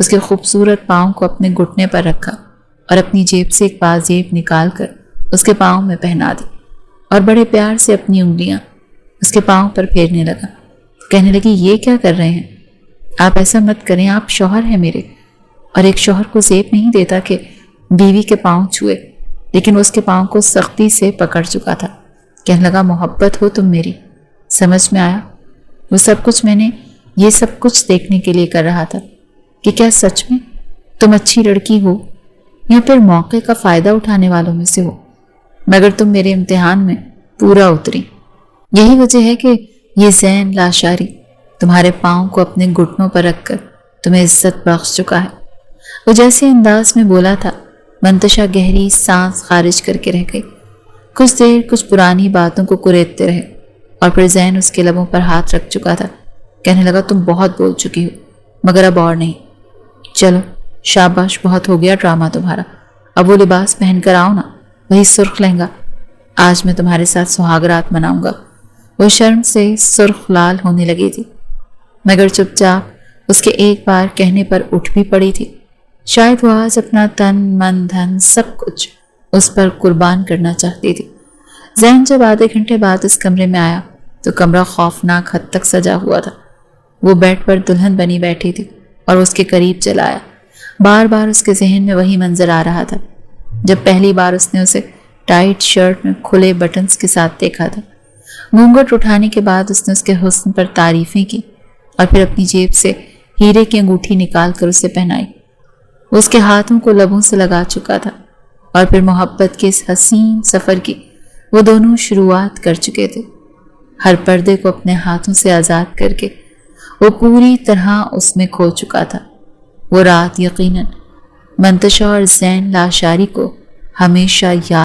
اس کے خوبصورت پاؤں کو اپنے گھٹنے پر رکھا اور اپنی جیب سے ایک پازیب نکال کر اس کے پاؤں میں پہنا دی اور بڑے پیار سے اپنی انگلیاں اس کے پاؤں پر پھیرنے لگا۔ کہنے لگی یہ کیا کر رہے ہیں؟ آپ ایسا مت کریں، آپ شوہر ہیں میرے، اور ایک شوہر کو زیب نہیں دیتا کہ بیوی کے پاؤں چھوئے، لیکن اس کے پاؤں کو سختی سے پکڑ چکا تھا۔ کہنے لگا محبت ہو تم میری، سمجھ میں آیا؟ وہ سب کچھ میں نے یہ سب کچھ دیکھنے کے لیے کر رہا تھا کہ کیا سچ میں تم اچھی لڑکی ہو یا پھر موقع کا فائدہ اٹھانے والوں میں سے ہو، مگر تم میرے امتحان میں پورا اتری۔ یہی وجہ ہے کہ یہ زین لاشاری تمہارے پاؤں کو اپنے گھٹنوں پر رکھ کر تمہیں عزت بخش چکا ہے۔ وہ جیسے انداز میں بولا تھا، منتشا گہری سانس خارج کر کے رہ گئی۔ کچھ دیر کچھ پرانی باتوں کو کریدتے رہے اور پھر زین اس کے لبوں پر ہاتھ رکھ چکا تھا۔ کہنے لگا تم بہت بول چکی ہو، مگر اب اور نہیں۔ چلو شاباش، بہت ہو گیا ڈرامہ تمہارا، اب وہ لباس پہن کر آؤ نا، وہی سرخ لہنگا۔ آج میں تمہارے ساتھ سہاگ رات مناؤں گا۔ وہ شرم سے سرخ لال ہونے لگی تھی، مگر چپ چاپ اس کے ایک بار کہنے پر اٹھ بھی پڑی تھی۔ شاید وہ آج اپنا تن من دھن سب کچھ اس پر قربان کرنا چاہتی تھی۔ زین جب آدھے گھنٹے بعد اس کمرے میں آیا تو کمرہ خوفناک حد تک سجا ہوا تھا۔ وہ بیڈ پر دلہن بنی بیٹھی تھی اور اس کے قریب چلا آیا۔ بار بار اس کے ذہن میں وہی منظر آ رہا تھا جب پہلی بار اس نے اسے ٹائٹ شرٹ میں کھلے بٹنز کے ساتھ دیکھا تھا۔ گھونگھٹ اٹھانے کے بعد اس نے اس کے حسن پر تعریفیں کی اور پھر اپنی جیب سے ہیرے کی انگوٹھی نکال کر اسے پہنائی۔ وہ اس کے ہاتھوں کو لبوں سے لگا چکا تھا اور پھر محبت کے اس حسین سفر کی وہ دونوں شروعات کر چکے تھے۔ ہر پردے کو اپنے ہاتھوں سے آزاد کر کے وہ پوری طرح اس میں کھو چکا تھا۔ وہ رات یقیناً منتشا اور زین لاشاری کو ہمیشہ یاد